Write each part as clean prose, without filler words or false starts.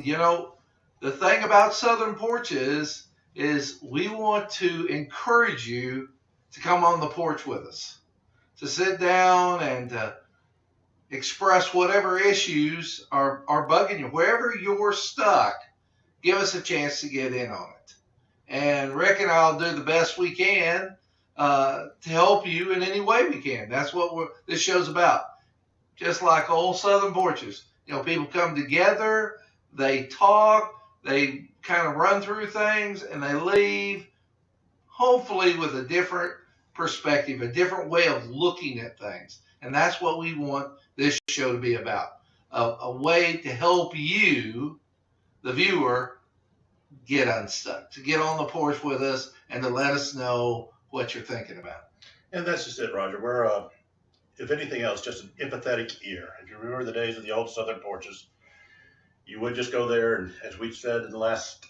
the thing about Southern Porch is we want to encourage you to come on the porch with us, to sit down and express whatever issues are bugging you. Wherever you're stuck, give us a chance to get in on it. And Rick and I'll do the best we can to help you in any way we can. That's what this show's about. Just like old Southern Porches. People come together, they talk, they kind of run through things, and they leave, hopefully with a different perspective, a different way of looking at things. And that's what we want this show to be about. A way to help you, the viewer, get unstuck, to get on the porch with us and to let us know what you're thinking about. And that's just it, Roger. We're, if anything else, just an empathetic ear. If you remember the days of the old Southern Porches, you would just go there and, as we said in the last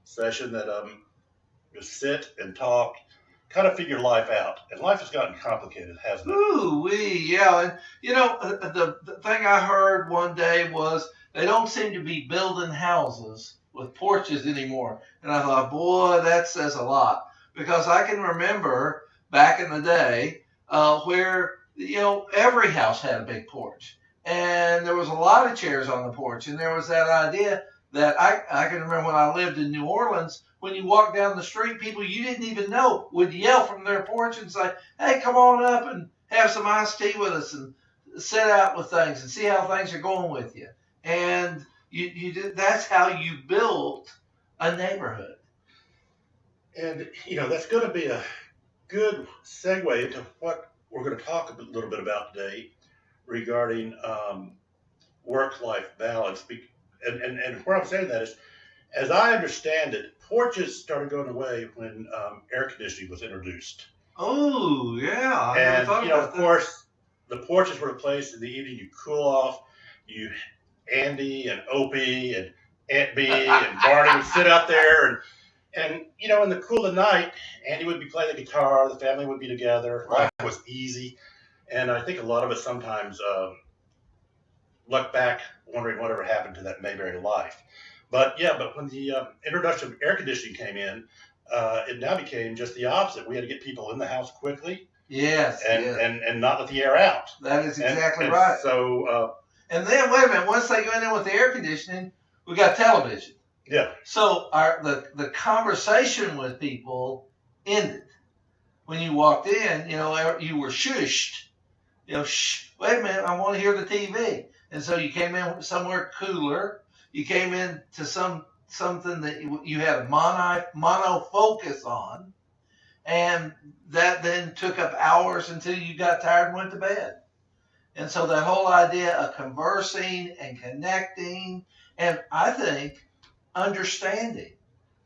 session, that just sit and talk, kind of figure life out. And life has gotten complicated, hasn't it? Yeah. And, the thing I heard one day was they don't seem to be building houses with porches anymore. And I thought, boy, that says a lot. Because I can remember back in the day where, every house had a big porch. And there was a lot of chairs on the porch. And there was that idea that I can remember when I lived in New Orleans, when you walked down the street, people you didn't even know would yell from their porch and say, hey, come on up and have some iced tea with us and sit out with things and see how things are going with you. And that's how you built a neighborhood. And, that's going to be a good segue into what we're going to talk a little bit about today regarding work-life balance. And where I'm saying that is, as I understand it, porches started going away when air conditioning was introduced. Oh, yeah. And, of course, the porches were the place in the evening you cool off. Andy and Opie and Aunt Bee and Barney would sit out there and in the cool of the night, Andy would be playing the guitar, the family would be together, life was easy. And I think a lot of us sometimes look back wondering whatever happened to that Mayberry life. But when the introduction of air conditioning came in, it now became just the opposite. We had to get people in the house quickly. Yes. And not let the air out. That is exactly right. So... and then, wait a minute, once they go in with the air conditioning, we got television. Yeah. So the conversation with people ended. When you walked in, you were shushed. Shh, wait a minute, I want to hear the TV. And so you came in somewhere cooler. You came in to something that you had a mono focus on. And that then took up hours until you got tired and went to bed. And so that whole idea of conversing and connecting, and I think understanding.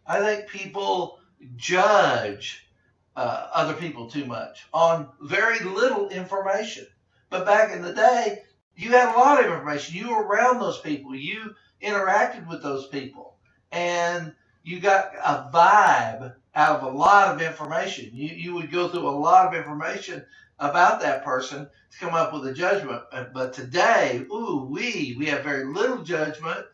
I think people judge other people too much on very little information. But back in the day, you had a lot of information. You were around those people. You interacted with those people. And you got a vibe out of a lot of information. You would go through a lot of information about that person to come up with a judgment. But today, we have very little judgment,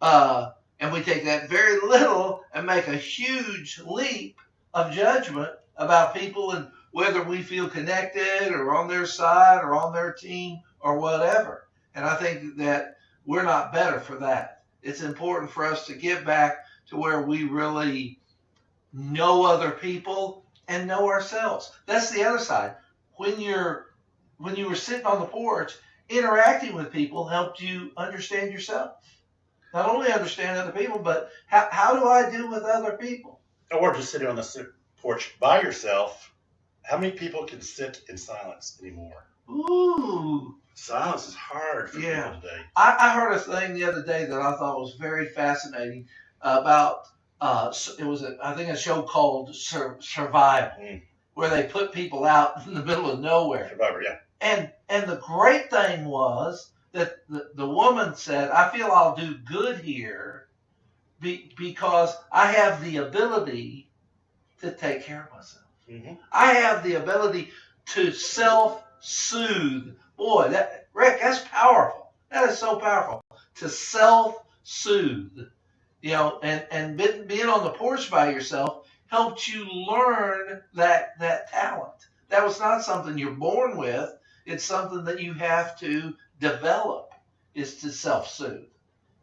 and we take that very little and make a huge leap of judgment about people and whether we feel connected or on their side or on their team or whatever. And I think that we're not better for that. It's important for us to get back to where we really know other people and know ourselves. That's the other side. When you were sitting on the porch, interacting with people helped you understand yourself. Not only understand other people, but how do I do with other people? Or just sitting on the porch by yourself. How many people can sit in silence anymore? Ooh. Silence is hard for people today. I heard a thing the other day that I thought was very fascinating about, it was, I think, a show called Survival, where they put people out in the middle of nowhere. Survivor, yeah. And the great thing was that the woman said, I feel I'll do good here because I have the ability to take care of myself. Mm-hmm. I have the ability to self-soothe. Boy, Rick, that's powerful. That is so powerful. To self-soothe. self-soothe, and being on the porch by yourself helped you learn that talent. That was not something you're born with. It's something that you have to develop, is to self-soothe.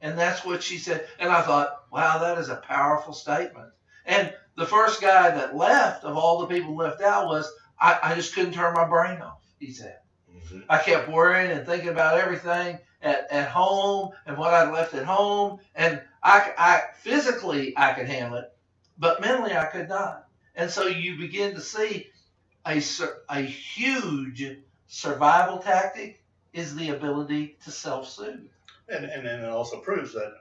And that's what she said. And I thought, wow, that is a powerful statement. And the first guy that left, of all the people left out, was, I just couldn't turn my brain off, he said. Mm-hmm. I kept worrying and thinking about everything at home and what I'd left at home. And I physically, I could handle it, but mentally I could not. And so you begin to see a huge survival tactic is the ability to self-soothe. And it also proves that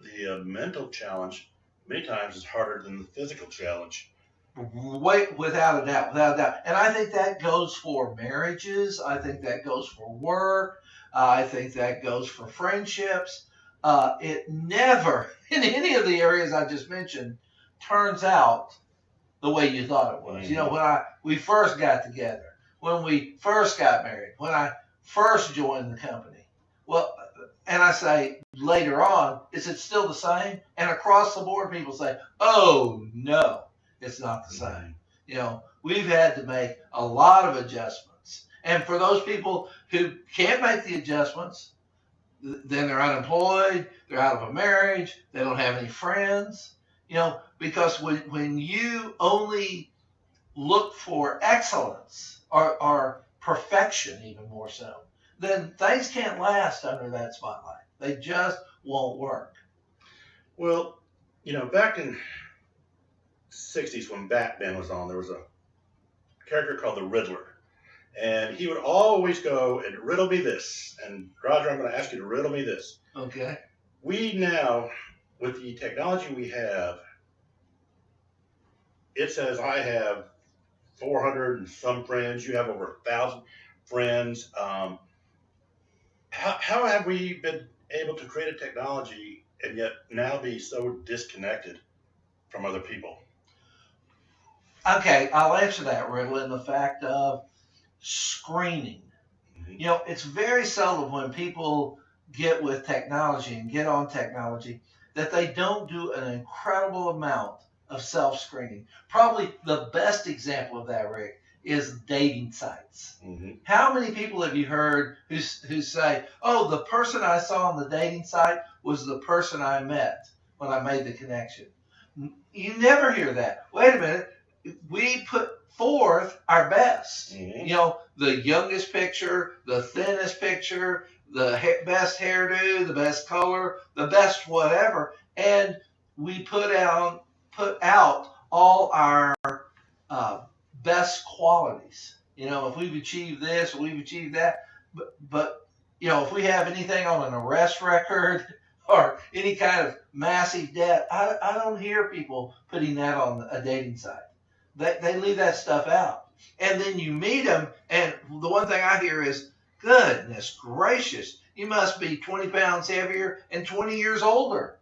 the mental challenge many times is harder than the physical challenge. Without a doubt. And I think that goes for marriages. I think that goes for work. I think that goes for friendships. It never, in any of the areas I just mentioned, turns out the way you thought it was. Mm-hmm. When we first got together, when we first got married, when I first joined the company. Well, and I say later on, is it still the same? And across the board, people say, oh, no, it's not the same. We've had to make a lot of adjustments. And for those people who can't make the adjustments, then they're unemployed, they're out of a marriage, they don't have any friends, because when you only look for excellence or perfection, even more so, then things can't last under that spotlight. They just won't work. Well, back in 60s when Batman was on, there was a character called the Riddler. And he would always go and riddle me this. And Roger, I'm going to ask you to riddle me this. Okay. We now, with the technology we have, it says I have 400 and some friends. You have over 1,000 friends. How have we been able to create a technology and yet now be so disconnected from other people? Okay, I'll answer that, Riddle, in the fact of screening. Mm-hmm. It's very seldom when people get with technology and get on technology that they don't do an incredible amount of self-screening. Probably the best example of that, Rick, is dating sites. Mm-hmm. How many people have you heard who say, oh, the person I saw on the dating site was the person I met when I made the connection? You never hear that. Wait a minute. We put forth our best. Mm-hmm. The youngest picture, the thinnest picture, the best hairdo, the best color, the best whatever, and we put out all our best qualities. If we've achieved this, we've achieved that. But if we have anything on an arrest record or any kind of massive debt, I don't hear people putting that on a dating site. They leave that stuff out. And then you meet them, and the one thing I hear is, goodness gracious, you must be 20 pounds heavier and 20 years older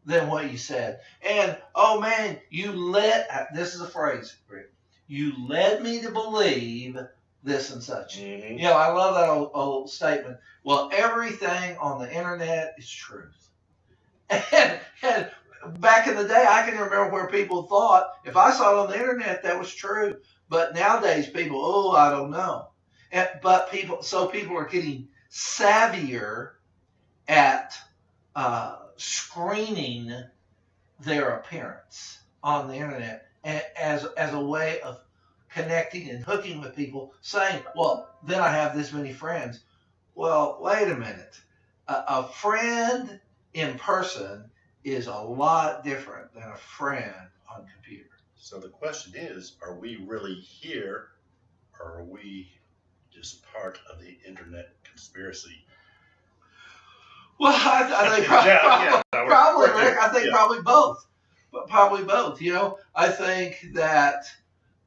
than what you said. And, oh man, this is a phrase, Rick, you led me to believe this and such. Mm-hmm. I love that old statement. Well, everything on the internet is truth. And back in the day, I can remember where people thought, if I saw it on the internet, that was true. But nowadays, people, I don't know. But people are getting savvier at screening their appearance on the internet as a way of connecting and hooking with people, saying, well, then I have this many friends. Well, wait a minute. A friend in person is a lot different than a friend on computer. So the question is, are we really here, or are we just part of the internet conspiracy? Well, I think probably, Rick. I think probably both. But probably both. I think that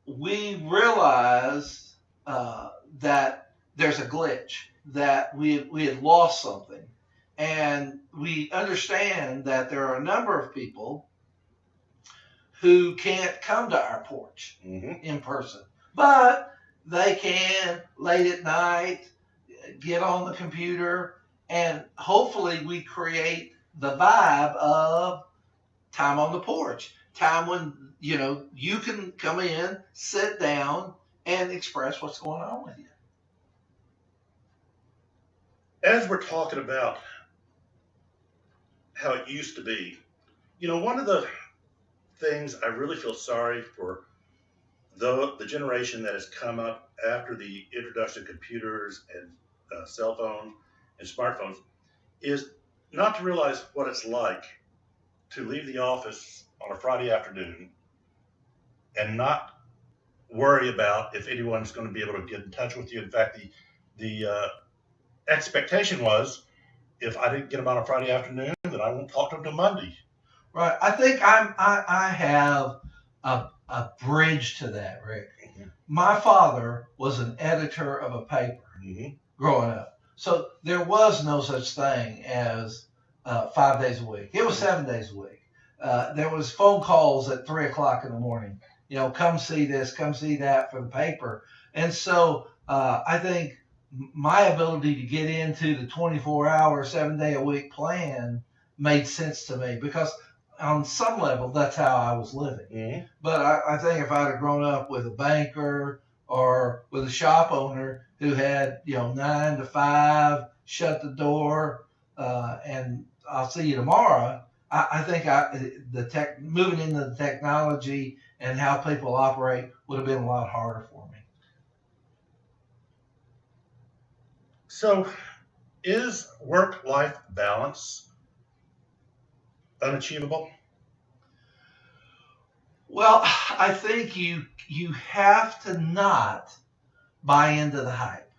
we realize that there's a glitch, that we had lost something, and we understand that there are a number of people who can't come to our porch Mm-hmm. in person, but they can late at night get on the computer, and hopefully we create the vibe of time on the porch, time when you can come in, sit down, and express what's going on with you. As we're talking about how it used to be, one of the things I really feel sorry for the generation that has come up after the introduction of computers and cell phones and smartphones is not to realize what it's like to leave the office on a Friday afternoon and not worry about if anyone's going to be able to get in touch with you. In fact, the expectation was if I didn't get them on a Friday afternoon, then I won't talk to them till Monday. Right. I think I have a bridge to that, Rick. Mm-hmm. My father was an editor of a paper growing up. So there was no such thing as 5 days a week. It was 7 days a week. There was phone calls at 3 o'clock in the morning. Come see this, come see that for the paper. And so I think my ability to get into the 24-hour, 7-day-a-week plan made sense to me because on some level, that's how I was living. Mm-hmm. But I think if I'd have grown up with a banker or with a shop owner who had, 9 to 5, shut the door, and I'll see you tomorrow, I think moving into the technology and how people operate would have been a lot harder for me. So, is work-life balance unachievable? Well, I think you have to not buy into the hype.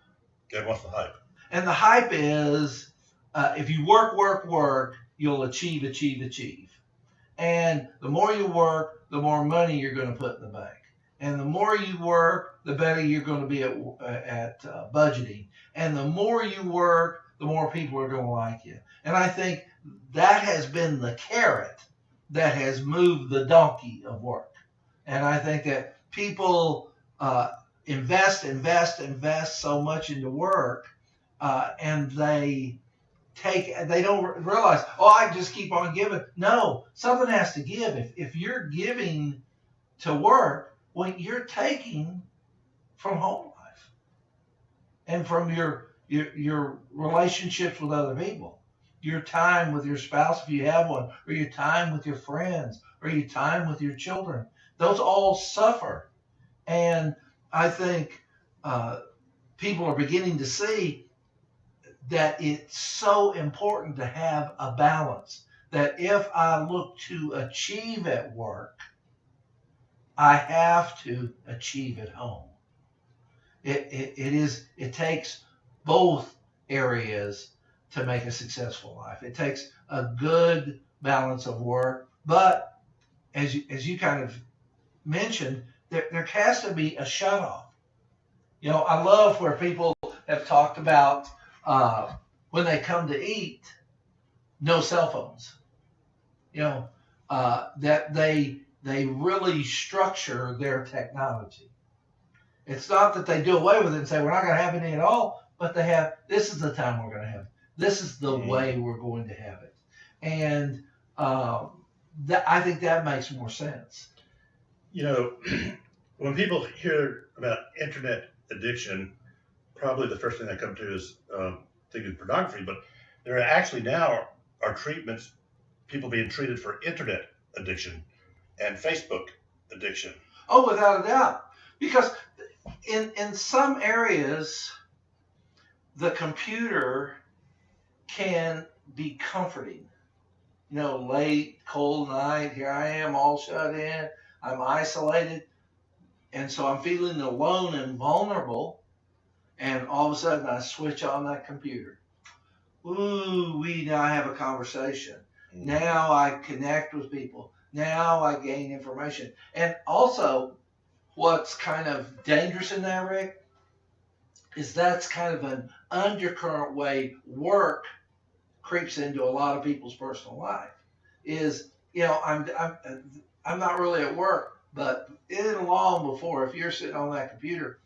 And what's the hype? And the hype is if you work, you'll achieve. And the more you work, the more money you're going to put in the bank. And the more you work, the better you're going to be at budgeting. And the more you work, the more people are going to like you. And I think that has been the carrot that has moved the donkey of work. And I think that people invest so much into work, and they don't realize, I just keep on giving. No, something has to give. If you're giving to work, well, you're taking from home life and from your relationships with other people, your time with your spouse if you have one, or your time with your friends, or your time with your children. Those all suffer. And I think people are beginning to see that it's so important to have a balance, that if I look to achieve at work, I have to achieve at home. It takes both areas to make a successful life. It takes a good balance of work, but as you kind of mentioned, there has to be a shutoff. I love where people have talked about when they come to eat, no cell phones. That they really structure their technology. It's not that they do away with it and say we're not going to have any at all, but they have, this is the time we're going to have it. This is the way we're going to have it. And I think that makes more sense. When people hear about internet addiction, probably the first thing they come to is thinking pornography, but there are actually now are treatments, people being treated for internet addiction and Facebook addiction. Oh, without a doubt. Because in some areas, the computer can be comforting. Late, cold night, here I am all shut in, I'm isolated, and so I'm feeling alone and vulnerable, and all of a sudden I switch on that computer. Now I have a conversation. Now I connect with people. Now I gain information. And also, what's kind of dangerous in that, Rick, is that's kind of an undercurrent way work creeps into a lot of people's personal life. Is, I'm not really at work, but in long before, if you're sitting on that computer,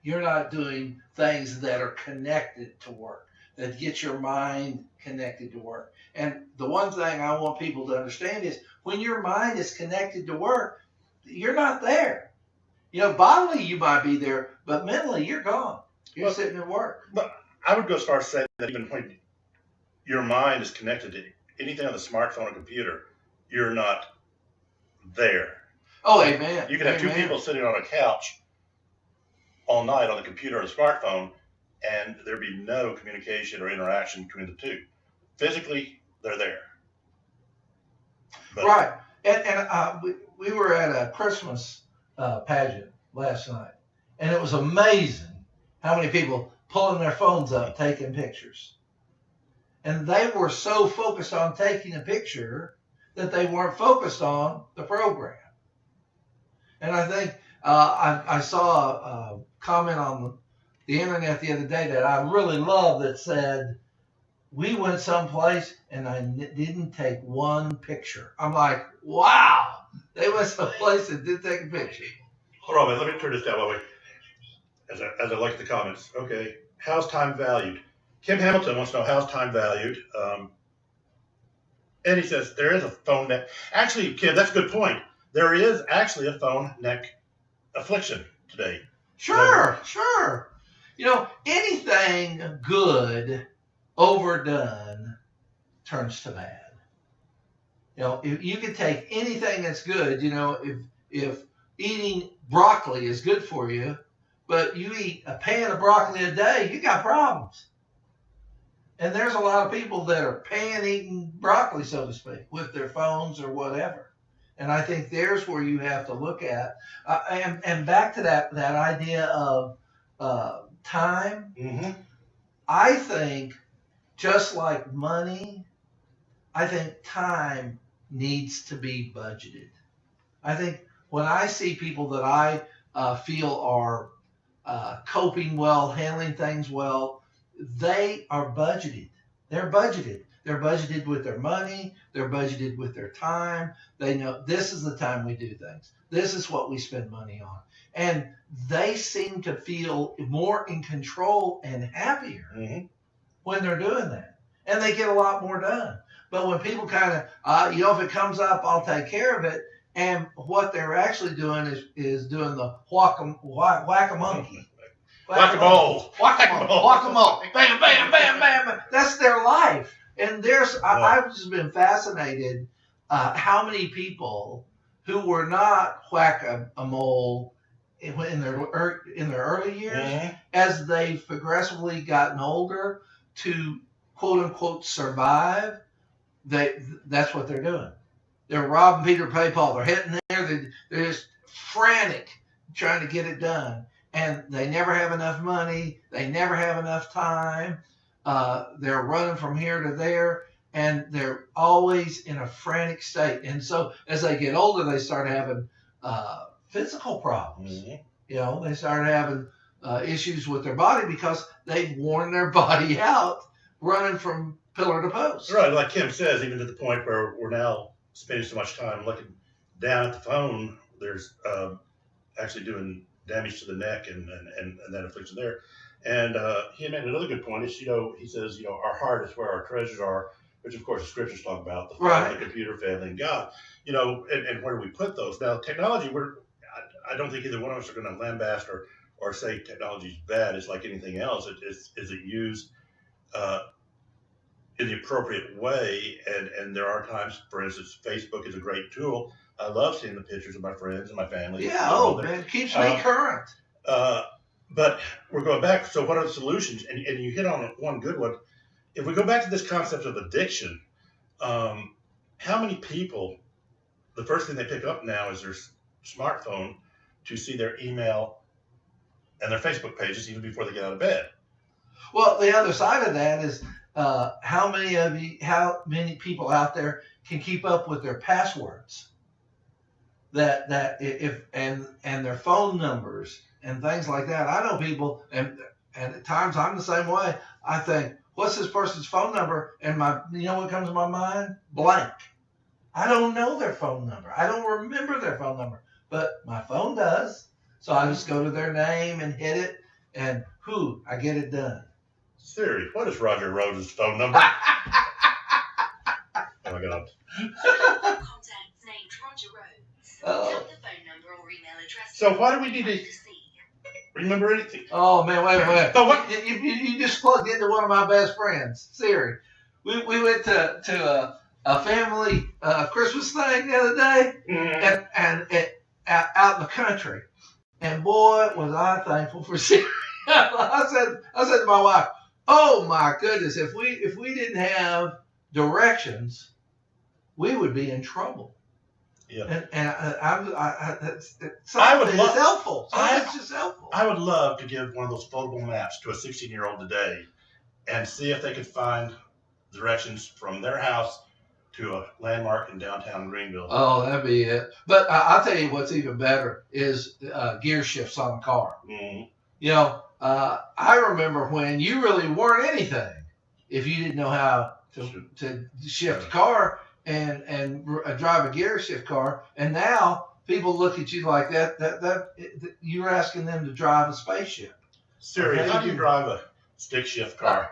you're not doing things that are connected to work, that get your mind connected to work. And the one thing I want people to understand is when your mind is connected to work, you're not there. Bodily you might be there, but mentally you're gone. You're sitting at work. But I would go as far as saying that even when your mind is connected to anything on the smartphone or computer, you're not there. Oh, amen. You can have two people sitting on a couch all night on the computer or the smartphone, and there'd be no communication or interaction between the two. Physically, they're there. But, right. And we were at a Christmas pageant last night, and it was amazing how many people pulling their phones up, taking pictures. And they were so focused on taking a picture that they weren't focused on the program. And I think I saw a comment on the internet the other day that I really love that said, we went someplace and I didn't take one picture. I'm like, wow, they went someplace and didn't take a picture. Hold on, man. Let me turn this down while as I look at the comments. Okay, how's time valued? Kim Hamilton wants to know how's time valued. And he says there is a phone neck. Actually, Kim, that's a good point. There is actually a phone neck affliction today. Sure. Anything good overdone turns to bad. If you could take anything that's good, if eating broccoli is good for you, but you eat a pan of broccoli a day, you got problems. And there's a lot of people that are pan eating broccoli, so to speak, with their phones or whatever. And I think there's where you have to look at. And back to that idea of time, Mm-hmm. I think just like money, I think time needs to be budgeted. I think when I see people that I feel are coping well, handling things well, they are budgeted. They're budgeted. They're budgeted with their money. They're budgeted with their time. They know this is the time we do things. This is what we spend money on. And they seem to feel more in control and happier when they're doing that. And they get a lot more done. But when people kind of, if it comes up, I'll take care of it. And what they're actually doing is doing the whack-a-monkey. Whack-a-mole. Whack-a-mole. Bam, bam, bam, bam. That's their life. And I've just been fascinated how many people who were not whack-a-mole in their early years, as they've progressively gotten older to quote-unquote survive, that's what they're doing. They're robbing Peter to pay Paul. They're hitting there. They're just frantic trying to get it done. And they never have enough money. They never have enough time. They're running from here to there. And they're always in a frantic state. And so as they get older, they start having physical problems. They start having issues with their body because they've worn their body out running from pillar to post. Right, like Kim says, even to the point where we're now spending so much time looking down at the phone, there's actually doing damage to the neck and that affliction there. And he made another good point. Is he says our heart is where our treasures are, which of course the scriptures talk about the phone, the computer, family, and God. And where do we put those? Now, technology, I don't think either one of us are going to lambast or say technology is bad. It's like anything else. Is it used in the appropriate way? And there are times, for instance, Facebook is a great tool. I love seeing the pictures of my friends and my family. Yeah, man, it keeps me current. But we're going back. So what are the solutions? And you hit on one good one. If we go back to this concept of addiction, how many people, the first thing they pick up now is their smartphone to see their email and their Facebook pages even before they get out of bed? Well, the other side of that is how many people out there can keep up with their passwords, that if and their phone numbers and things like that. I know people, and at times I'm the same way. I think, what's this person's phone number? And what comes to my mind? Blank. I don't know their phone number. I don't remember their phone number, but my phone does. So I just go to their name and hit it, and I get it done. Siri, what is Roger Rose's phone number? God. Contacts named Roger Rhodes. Oh. Tell the phone number or email address. So why do we need to remember anything? Oh man, wait a minute. But what? You just plugged into one of my best friends, Siri. We went to a family Christmas thing the other day, and out in the country, and boy was I thankful for Siri. I said to my wife, "Oh my goodness, if we didn't have directions, we would be in trouble." Yeah. And I would it's love- helpful. It's just helpful. I would love to give one of those foldable maps to a 16-year-old today and see if they could find directions from their house to a landmark in downtown Greenville. Oh, that'd be it. But I'll tell you what's even better is gear shifts on a car. Mhm. You know, I remember when you really weren't anything if you didn't know how to shift a car and drive a gear shift car. And now people look at you like that you're asking them to drive a spaceship. Siri, Okay. how do you drive a stick shift car?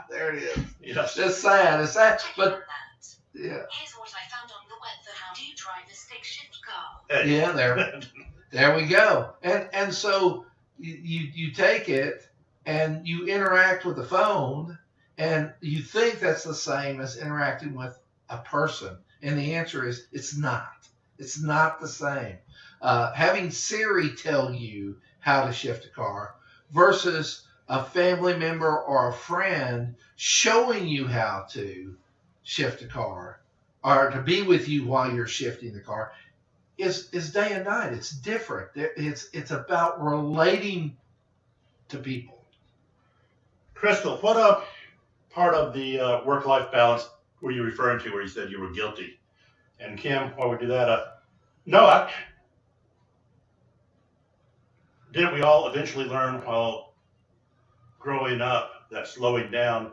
There it is. Yes. It's sad. It's sad. Checking But on that. yeah, Here's what I found on the web for how do you drive a stick shift car. Hey. yeah, there we go. And so you take it and you interact with the phone and you think that's the same as interacting with a person. And the answer is it's not. It's not the same. Having Siri tell you how to shift a car versus a family member or a friend showing you how to shift a car or to be with you while you're shifting the car is day and night. It's different. It's about relating to people. Crystal, what part of the work-life balance were you referring to where you said you were guilty? And Kim, while we do that, didn't we all eventually learn while growing up that slowing down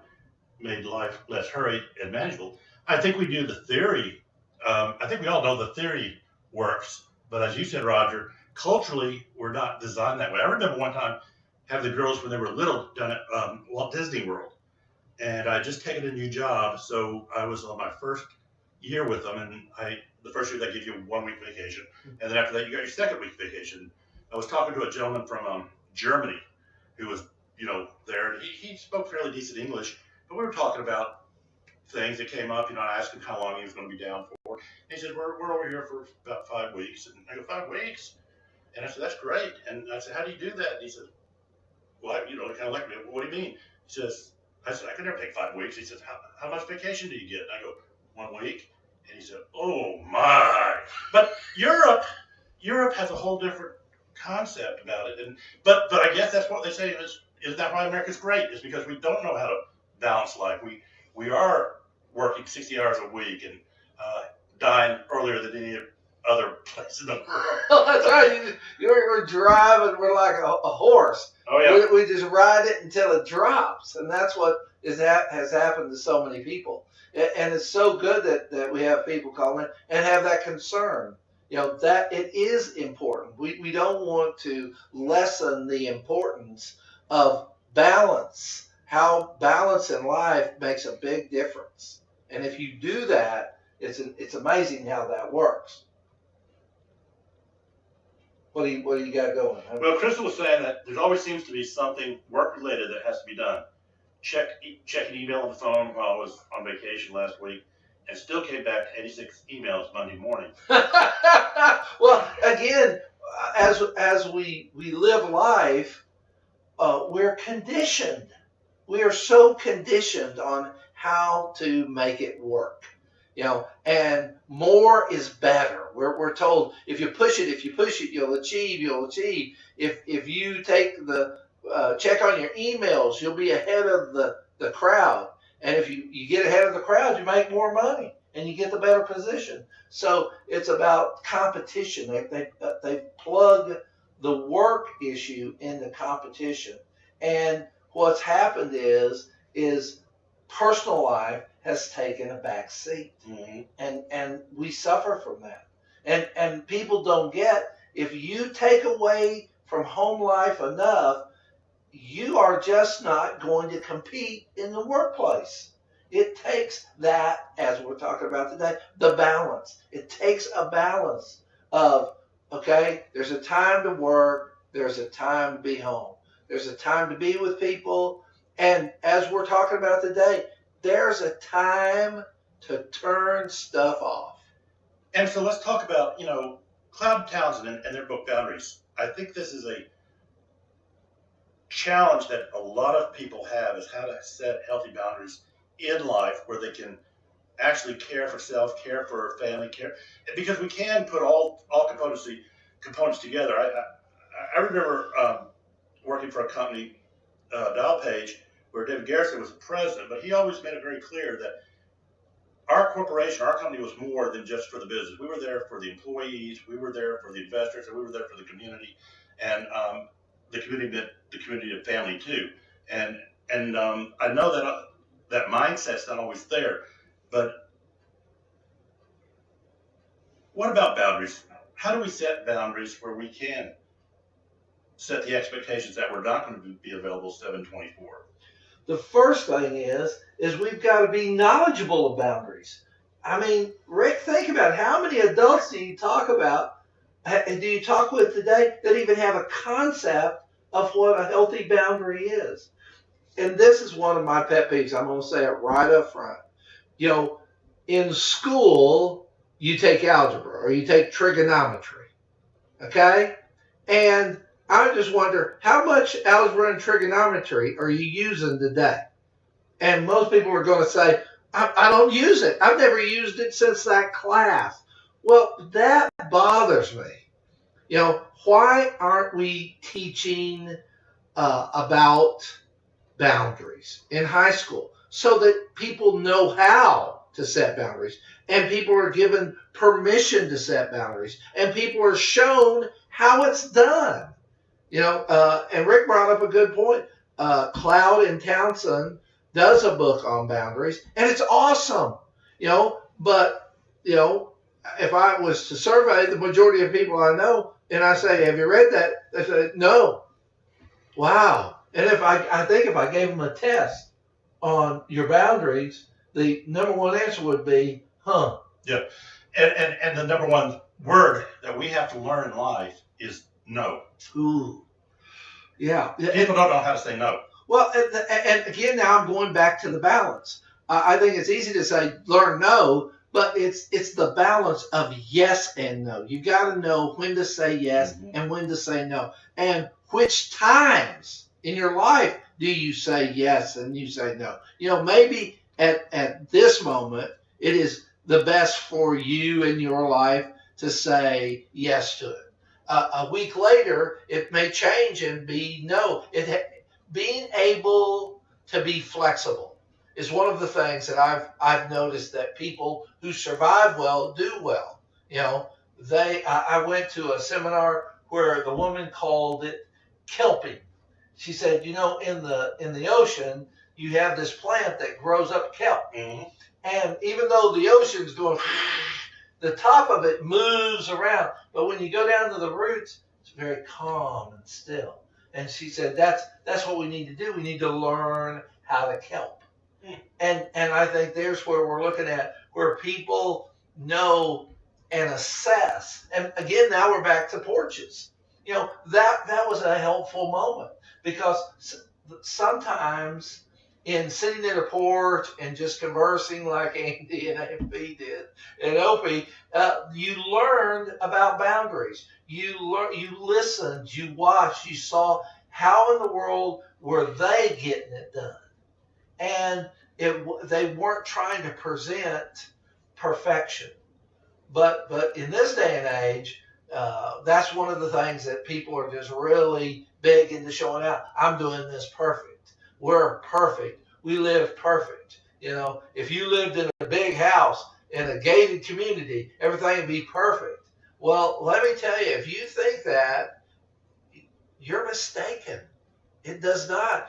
made life less hurried and manageable? I think we do the theory. I think we all know the theory works, but as you said, Roger, culturally we're not designed that way. I remember one time having the girls when they were little down at Walt Disney World, and I had just taken a new job, so I was on my first year with them, and the first year they give you a 1 week vacation, and then after that you got your second week vacation. I was talking to a gentleman from Germany who was, there, and he spoke fairly decent English, but we were talking about things that came up. I asked him how long he was going to be down for. He said, we're over here for about 5 weeks. And I go, 5 weeks? And I said, that's great. And I said, how do you do that? And he said, well, kind of like me. What do you mean? I said, I could never take 5 weeks. He says, how much vacation do you get? And I go, 1 week. And he said, oh my. But Europe has a whole different concept about it. But I guess that's what they say is that why America's great? Is because we don't know how to balance life. We are working 60 hours a week and dying earlier than any other place in the world. That's right. We're driving. We're like a horse. Oh yeah. We just ride it until it drops, and that's what has happened to so many people. And it's so good that we have people calling in and have that concern. That it is important. We don't want to lessen the importance of balance. How balance in life makes a big difference. And if you do that, it's amazing how that works. What do you got going? Well, Crystal was saying that there always seems to be something work-related that has to be done. Checking email on the phone while I was on vacation last week, and still came back 86 emails Monday morning. Well, again, as we live life, we're conditioned. We are so conditioned on how to make it work. And more is better. We're told if you push it, you'll achieve. If you take the check on your emails, you'll be ahead of the crowd. And if you get ahead of the crowd, you make more money and you get the better position. So it's about competition. They plug the work issue into competition. And what's happened is personal life has taken a back seat. Mm-hmm. And we suffer from that. And people don't get, if you take away from home life enough, you are just not going to compete in the workplace. It takes that, as we're talking about today, the balance. It takes a balance of, okay, there's a time to work, there's a time to be home, there's a time to be with people, and as we're talking about today, there's a time to turn stuff off. And so let's talk about, Cloud Townsend and their book Boundaries. I think this is a challenge that a lot of people have, is how to set healthy boundaries in life where they can actually care for self, care for family, care, because we can put all components together. I remember working for a company, Dial Page, where David Garrison was the president, but he always made it very clear that our corporation, our company, was more than just for the business. We were there for the employees, we were there for the investors, and we were there for the community, and the community of family too. And I know that that mindset's not always there, but what about boundaries? How do we set boundaries where we can set the expectations that we're not going to be available 7/24? The first thing is we've got to be knowledgeable of boundaries. I mean, Rick, think about it. How many adults do you talk with today that even have a concept of what a healthy boundary is? And this is one of my pet peeves. I'm going to say it right up front. In school, you take algebra or you take trigonometry, okay? And I just wonder, how much algebra and trigonometry are you using today? And most people are going to say, I don't use it. I've never used it since that class. Well, that bothers me. Why aren't we teaching about boundaries in high school so that people know how to set boundaries, and people are given permission to set boundaries, and people are shown how it's done? And Rick brought up a good point. Cloud and Townsend does a book on boundaries, and it's awesome. But if I was to survey the majority of people I know, and I say, "Have you read that?" They say, "No." Wow. And if I think if I gave them a test on your boundaries, the number one answer would be, "Huh." Yeah. And the number one word that we have to learn in life is no. Ooh. Yeah. People don't know how to say no. Well, and again, now I'm going back to the balance. I think it's easy to say learn no, but it's the balance of yes and no. You got to know when to say yes and when to say no, and which times in your life do you say yes and you say no. Maybe at this moment it is the best for you in your life to say yes to it. A week later, it may change and be no. Being able to be flexible is one of the things that I've noticed that people who survive well do well. I went to a seminar where the woman called it kelping. She said, in the ocean, you have this plant that grows up kelp, and even though the ocean's going, the top of it moves around, but when you go down to the roots, it's very calm and still. And she said, that's what we need to do. We need to learn how to kelp. And I think there's where we're looking at, where people know and assess. And again, now we're back to porches. That was a helpful moment, because sometimes in sitting at a porch and just conversing like Andy and AFB did and Opie, you learned about boundaries. You listened, you watched, you saw how in the world were they getting it done. And they weren't trying to present perfection. But in this day and age, that's one of the things that people are just really big into showing out. I'm doing this perfect. We're perfect. We live perfect. If you lived in a big house in a gated community, everything would be perfect. Well, let me tell you, if you think that, you're mistaken. It does not.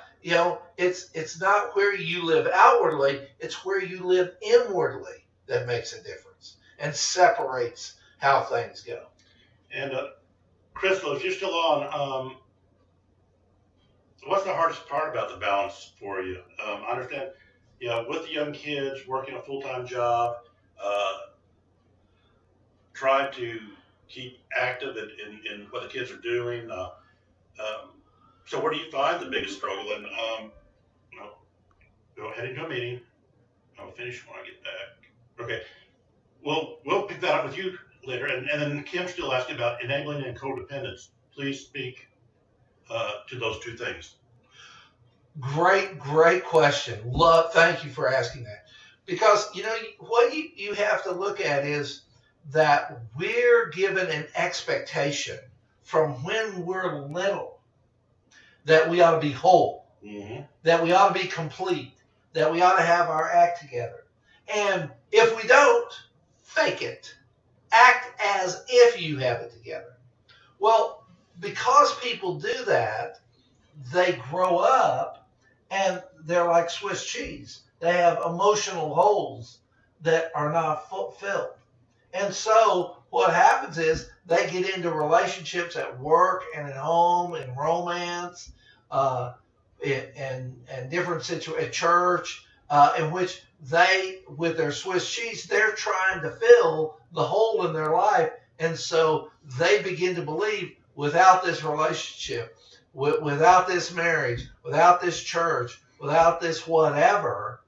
It's not where you live outwardly, it's where you live inwardly that makes a difference and separates how things go. And Crystal, if you're still on, what's the hardest part about the balance for you? I understand, with the young kids, working a full-time job, trying to keep active in what the kids are doing. So where do you find the biggest struggle? And go ahead into a meeting. I'll finish when I get back. Okay. We'll pick that up with you later. And then Kim still asked you about enabling and codependence. Please speak to those two things. Great question. Thank you for asking that. Because, what you have to look at is that we're given an expectation from when we're little that we ought to be whole, that we ought to be complete, that we ought to have our act together. And if we don't, fake it. Act as if you have it together. Well, because people do that, they grow up and they're like Swiss cheese. They have emotional holes that are not filled. And so what happens is they get into relationships at work and at home and romance and different situations at church in which they, with their Swiss cheese, they're trying to fill the hole in their life. And so they begin to believe without this relationship, without this marriage, without this church, without this whatever,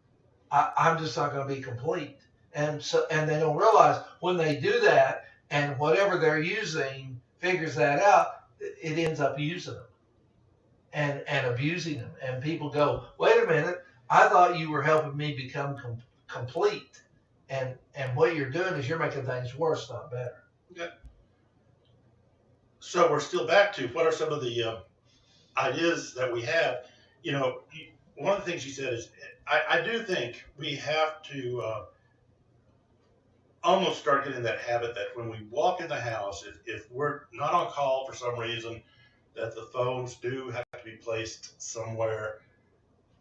I'm just not going to be complete. And they don't realize when they do that and whatever they're using figures that out, it ends up using them and abusing them. And people go, wait a minute, I thought you were helping me become complete. And what you're doing is you're making things worse, not better. Okay. So we're still back to what are some of the ideas that we have. One of the things you said is I do think we have to almost start getting that habit that when we walk in the house, if we're not on call for some reason, that the phones do have to be placed somewhere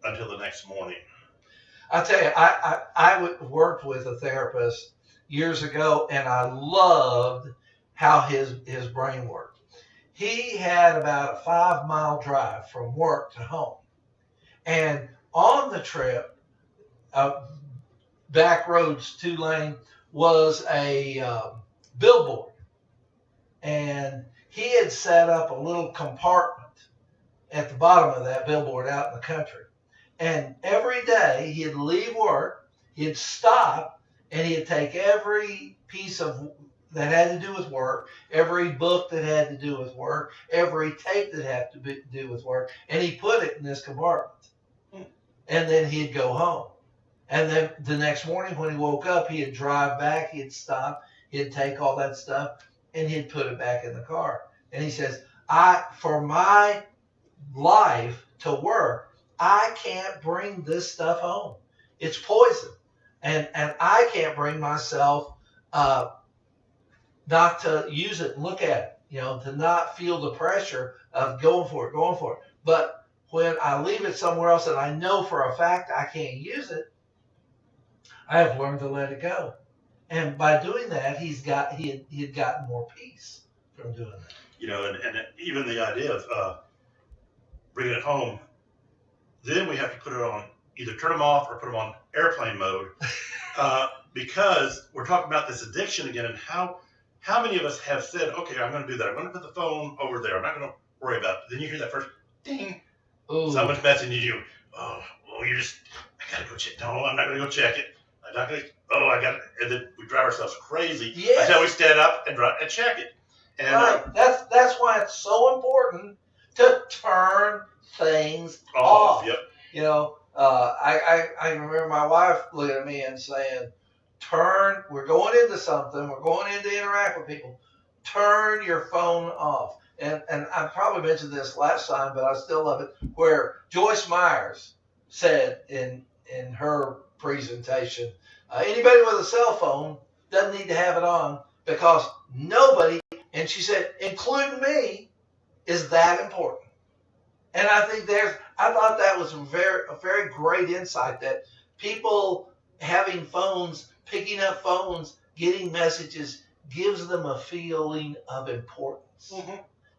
until the next morning. I'll tell you, I worked with a therapist years ago, and I loved how his brain worked. He had about a 5-mile drive from work to home. And on the trip, back roads, 2-lane, was a billboard. And he had set up a little compartment at the bottom of that billboard out in the country. And every day he'd leave work, he'd stop, and he'd take every piece of that had to do with work, every book that had to do with work, every tape that had to do with work, and he put it in this compartment. And then he'd go home. And then the next morning when he woke up, he'd drive back, he'd stop, he'd take all that stuff, and he'd put it back in the car. And he says, for my life to work, I can't bring this stuff home. It's poison. And I can't bring myself not to use it and look at it, to not feel the pressure of going for it. But when I leave it somewhere else and I know for a fact I can't use it, I have learned to let it go. And by doing that, he had gotten more peace from doing that. And even the idea of bringing it home, then we have to put it on, either turn them off or put them on airplane mode, because we're talking about this addiction again, and how many of us have said, okay, I'm going to do that. I'm going to put the phone over there. I'm not going to worry about it. Then you hear that first ding. Ooh. Someone's messaging you. I got to go check. No, I'm not going to go check it. I'm not going to, and then we drive ourselves crazy until we stand up and check it. And, right. That's why it's so important to turn things off. Yep. I remember my wife looking at me and saying, we're going into something, we're going in to interact with people, turn your phone off. And I probably mentioned this last time, but I still love it, where Joyce Myers said in her presentation, anybody with a cell phone doesn't need to have it on because nobody, and she said, including me, is that important. And I think I thought that was a very great insight, that people having phones, picking up phones, getting messages gives them a feeling of importance. Mm-hmm.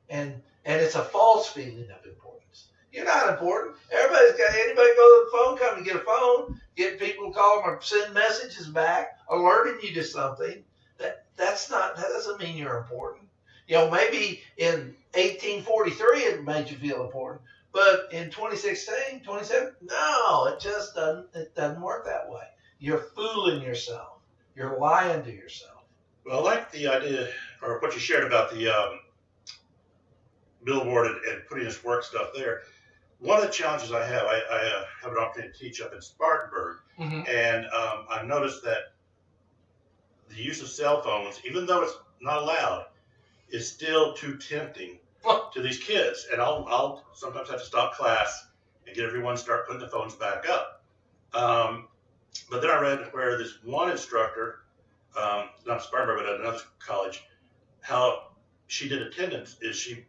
And it's a false feeling of importance. You're not important. Anybody go to the phone company, get a phone, get people to call them or send messages back, alerting you to something. That doesn't mean you're important. Maybe in 1843 it made you feel important, but in 2016, 27, no, it doesn't work that way. You're fooling yourself. You're lying to yourself. Well, I like the idea, or what you shared about the billboard and putting this work stuff there. One of the challenges I have an opportunity to teach up in Spartanburg, and I've noticed that the use of cell phones, even though it's not allowed, is still too tempting to these kids. And I'll sometimes have to stop class and get everyone to start putting the phones back up. But then I read where this one instructor, not Spartanburg, but at another college, how she did attendance is she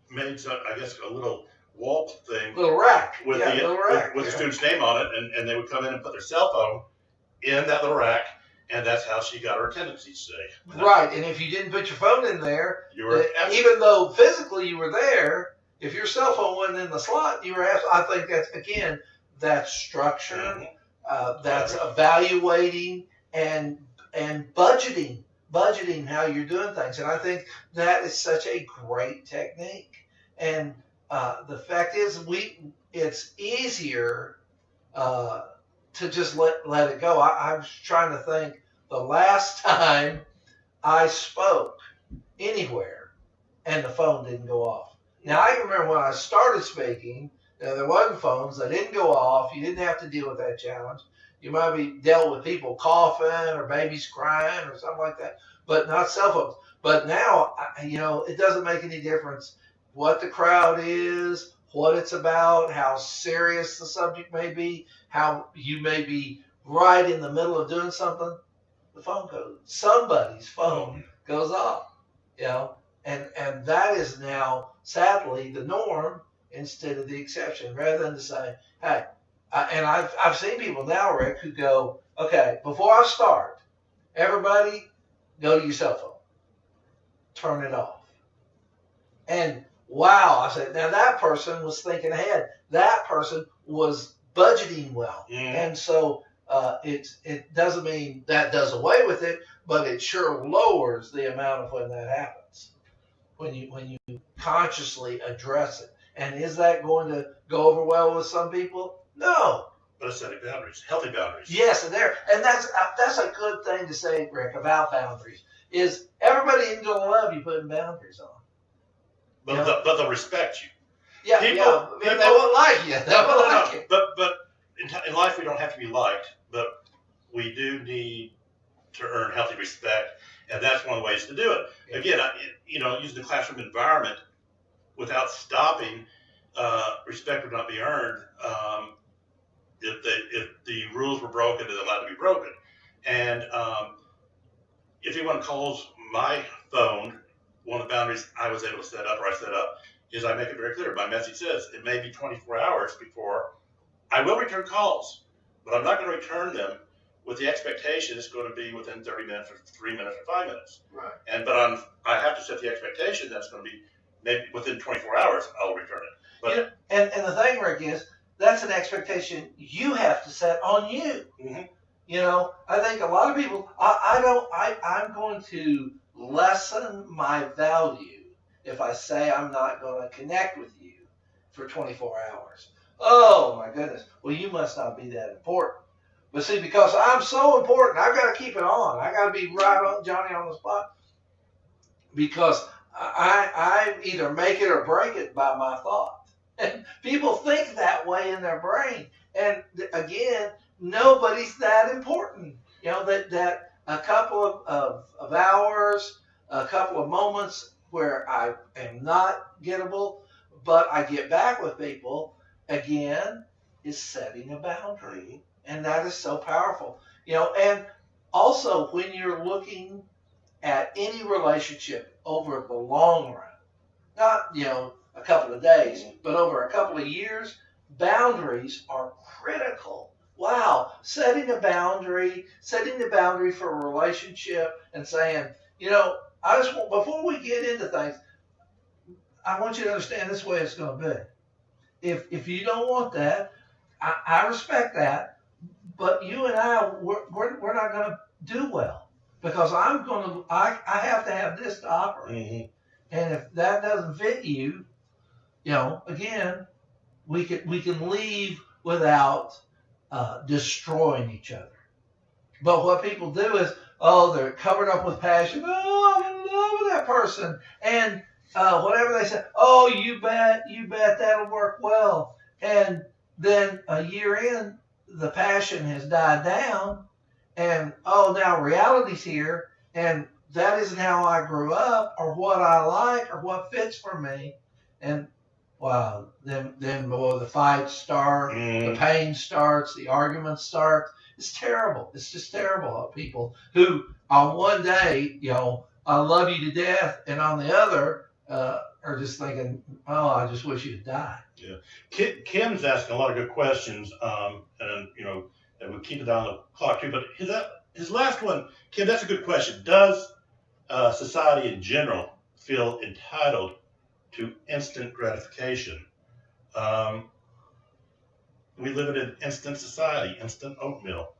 made some, I guess, a little wall thing, little rack with the student's name on it, and they would come in and put their cell phone in that little rack, and that's how she got her attendance each day. Right, and if you didn't put your phone in there, even though physically you were there, if your cell phone wasn't in the slot, you were asked. I think that's structure, that's evaluating and budgeting how you're doing things, and I think that is such a great technique. And the fact is, it's easier to just let it go. I was trying to think the last time I spoke anywhere and the phone didn't go off. Now, I remember when I started speaking, there wasn't phones. They didn't go off. You didn't have to deal with that challenge. You might be dealt with people coughing or babies crying or something like that, but not cell phones. But now, it doesn't make any difference what the crowd is, what it's about, how serious the subject may be, how you may be right in the middle of doing something. The phone goes. Somebody's phone goes off. And that is now, sadly, the norm instead of the exception. Rather than to say, hey, and I've seen people now, Rick, who go, okay, before I start, everybody go to your cell phone, turn it off. And wow, I said, now that person was thinking ahead. That person was budgeting well. And so it doesn't mean that does away with it, but it sure lowers the amount of when that happens, when you consciously address it. And is that going to go over well with some people? No. But it's setting boundaries, healthy boundaries. Yes, and that's a good thing to say, Rick, about boundaries. Is everybody isn't going to love you putting boundaries on. But they'll respect you. Yeah, people they won't like you. They won't like you. But in life we don't have to be liked, but we do need to earn healthy respect, and that's one of the ways to do it. Yeah. Again, using the classroom environment without stopping, respect would not be earned. If the rules were broken, they're allowed to be broken. And if anyone calls my phone, one of the boundaries I was able to set up is I make it very clear. My message says it may be 24 hours before I will return calls, but I'm not going to return them with the expectation it's going to be within 30 minutes or 3 minutes or 5 minutes. Right. But I have to set the expectation that's going to be maybe within 24 hours I'll return it. But and the thing, Rick, is that's an expectation you have to set on you. I think a lot of people, I'm going to lessen my value if I say I'm not going to connect with you for 24 hours. Oh my goodness. Well, you must not be that important. But see, because I'm so important, I've got to keep it on. I got to be right on Johnny on the spot, because I either make it or break it by my thought. And people think that way in their brain. And again, nobody's that important. That a couple of hours, a couple of moments where I am not gettable, but I get back with people, again, is setting a boundary. And that is so powerful. And also when you're looking at any relationship over the long run, not, a couple of days, but over a couple of years, boundaries are critical. Wow, setting the boundary for a relationship and saying, I just want, before we get into things, I want you to understand this way it's going to be. if you don't want that, I respect that. But you and we're not going to do well because I have to have this to operate. And if that doesn't fit you, again, we can leave without destroying each other. But what people do is, they're covered up with passion. Oh, I'm in love with that person, and whatever they say. Oh, you bet that'll work well. And then a year in, the passion has died down, and now reality's here, and that isn't how I grew up, or what I like, or what fits for me. And wow, then boy, the fights start, the pain starts, the arguments start. It's terrible. It's just terrible. People who on one day, I love you to death, and on the other, are just thinking, oh, I just wish you'd die. Yeah. Kim's asking a lot of good questions, and and we'll keep it on the clock too. But his last one, Kim, that's a good question. Does society in general feel entitled to instant gratification? We live in an instant society, instant oatmeal,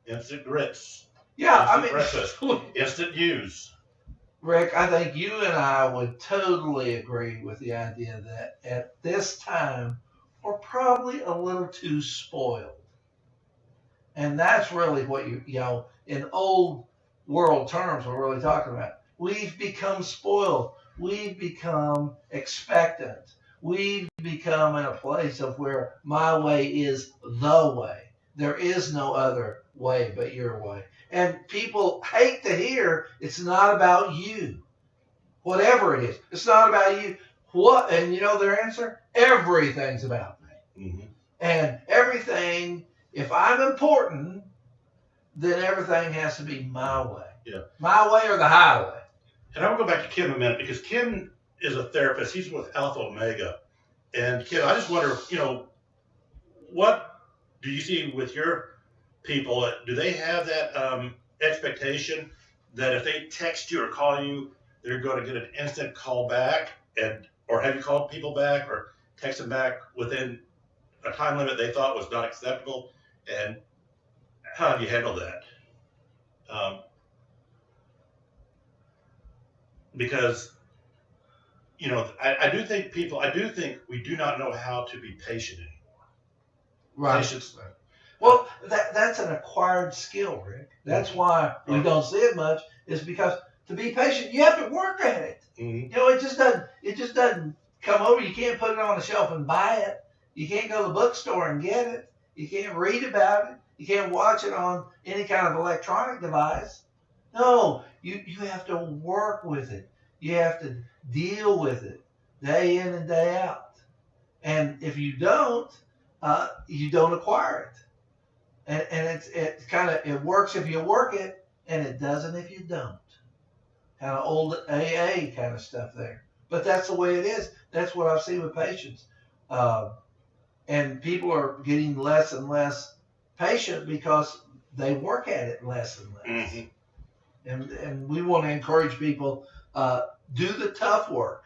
instant grits, instant breakfast, instant news. Rick, I think you and I would totally agree with the idea that at this time, we're probably a little too spoiled. And that's really what in old world terms, we're really talking about. We've become spoiled. We've become expectant. We've become in a place of where my way is the way. There is no other way but your way. And people hate to hear it's not about you. Whatever it is, it's not about you. What? And their answer? Everything's about me. Mm-hmm. And everything, if I'm important, then everything has to be my way. Yeah. My way or the highway. And I will go back to Kim a minute because Kim is a therapist. He's with Alpha Omega. And Kim, I just wonder, what do you see with your people? Do they have that expectation that if they text you or call you, they're going to get an instant call back? Or have you called people back or text them back within a time limit they thought was not acceptable? And how have you handled that? Because I do think we do not know how to be patient anymore. Right. Patience. Well, that's an acquired skill, Rick. That's why we don't see it much. Is because to be patient, you have to work at it. Mm-hmm. It just doesn't come over. You can't put it on the shelf and buy it. You can't go to the bookstore and get it. You can't read about it. You can't watch it on any kind of electronic device. No, you have to work with it. You have to deal with it day in and day out. And if you don't acquire it. And it works if you work it, and it doesn't if you don't. Kind of old AA kind of stuff there. But that's the way it is. That's what I've seen with patients. And people are getting less and less patient because they work at it less and less. Mm-hmm. And we want to encourage people, do the tough work.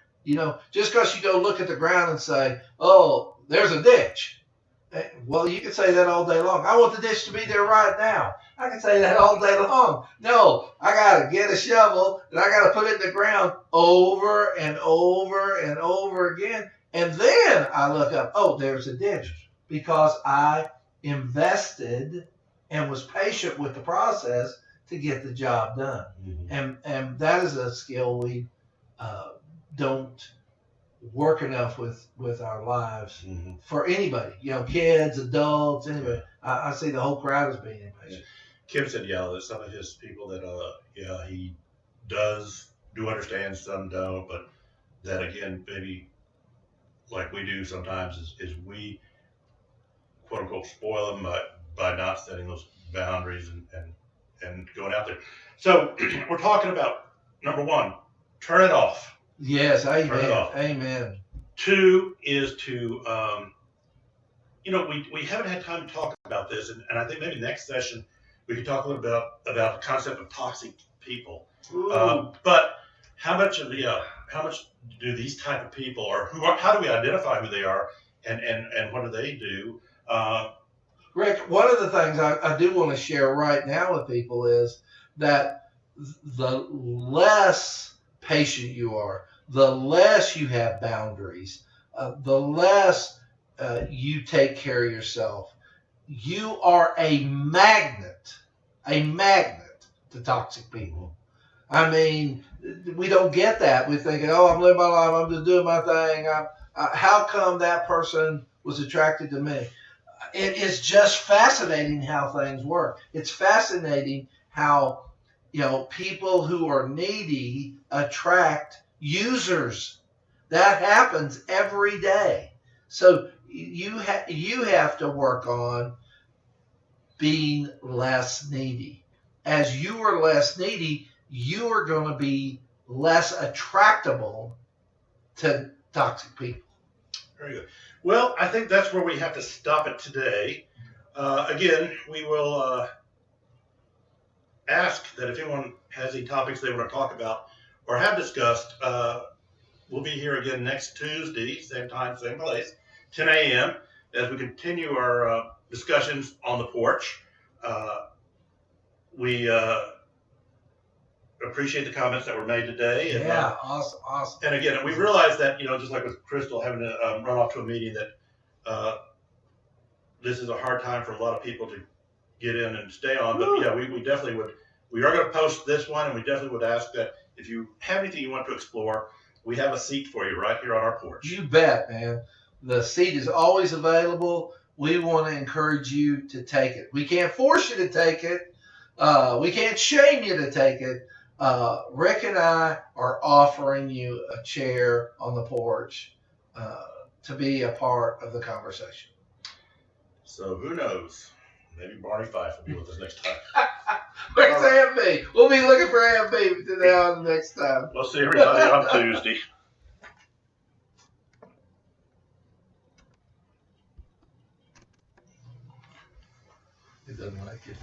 Just because you go look at the ground and say, oh, there's a ditch. Well, you can say that all day long. I want the ditch to be there right now. I can say that all day long. No, I got to get a shovel and I got to put it in the ground over and over and over again. And then I look up, oh, there's a ditch, because I invested and was patient with the process to get the job done. Mm-hmm. And that is a skill we don't work enough with our lives. Mm-hmm. For anybody, kids, adults, anybody. I see the whole crowd as being impatient. Kim said, that some of his people that, he do understand, some don't, but that again, maybe like we do sometimes is we quote unquote spoil them by not setting those boundaries and going out there. So we're talking about number one, turn it off. Yes, amen. Turn it off. Amen. Two is to, we haven't had time to talk about this, and I think maybe next session we could talk a little bit about the concept of toxic people. But how much do these type of people, or how do we identify who they are, and what do they do? Rick, one of the things I do want to share right now with people is that the less patient you are, the less you have boundaries, the less you take care of yourself. You are a magnet to toxic people. I mean, we don't get that. We're thinking, oh, I'm living my life, I'm just doing my thing. How come that person was attracted to me? It is just fascinating how things work. It's fascinating how, people who are needy attract users. That happens every day. So you have to work on being less needy. As you are less needy, you are going to be less attractable to toxic people. Very good. Well, I think that's where we have to stop it today. Again, we will ask that if anyone has any topics they want to talk about or have discussed, we'll be here again next Tuesday, same time, same place, 10 a.m., as we continue our discussions on the porch. We appreciate the comments that were made today. And, Yeah, awesome. And again, we realize that, just like with Crystal having to run off to a meeting, that this is a hard time for a lot of people to get in and stay on. But yeah, we definitely would. We are going to post this one, and we definitely would ask that if you have anything you want to explore, we have a seat for you right here on our porch. You bet, man. The seat is always available. We want to encourage you to take it. We can't force you to take it. We can't shame you to take it. Rick and I are offering you a chair on the porch to be a part of the conversation. So who knows? Maybe Barney Fife will be with us next time. Where's Aunt B? We'll be looking for Aunt B now the next time. We'll see everybody on Tuesday. It doesn't like it.